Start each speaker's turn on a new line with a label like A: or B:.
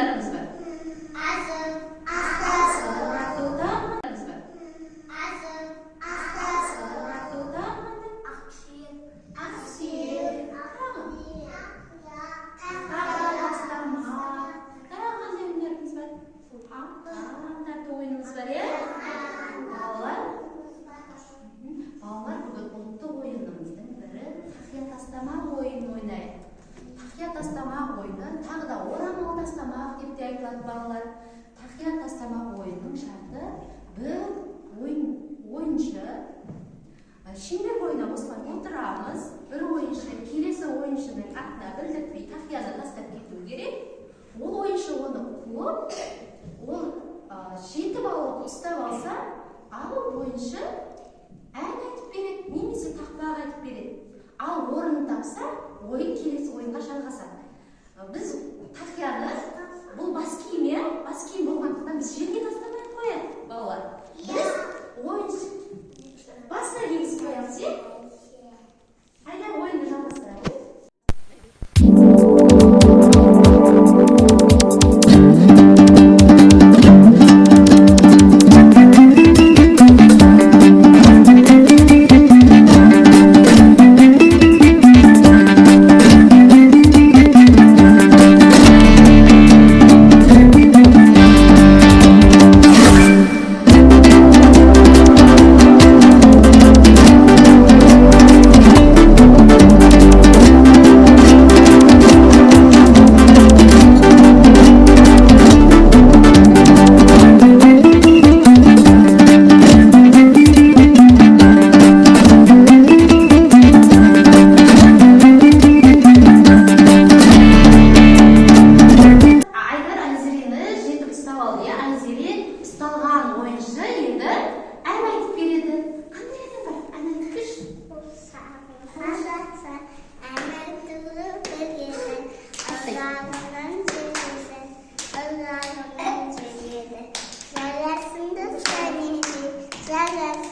A: oyunlarımız var.
B: Asıl,
A: Atılda oyunlarımız var.
B: asıl,
A: Atılda
B: akşir,
A: Qanday oyunlarımız var? Qanday oyunumuz var ya? Балалар бүгін ұлттық ойынымыздың бірі тақия тастамақ ойынын ойнайық. Тақия тастамақ ойыны тағы да орамал тастамақ деп те айтылады балалар. Тақия тастамақ ойынның шарты бір ойыншы шеңбер бойына осылай отырамыз. Бір ойыншы келесі ойыншының атына білдіртпей тақияны тастап кету керек. Ол ойыншы оны қуып, ол жетіп алып ұстап алса, ал ойыншы ән айтып береді, немесе тақпақ айтып береді. Ал орнын тапса, ойын келесі ойынға жалғасады. Біз тақияны, бұл бас киім болғандықтан біз жерге тастамай қояды, балалар. Біз ойын басына кигізіп қоямыз, е? Айда ойынды жалғастырайық.
B: Yes.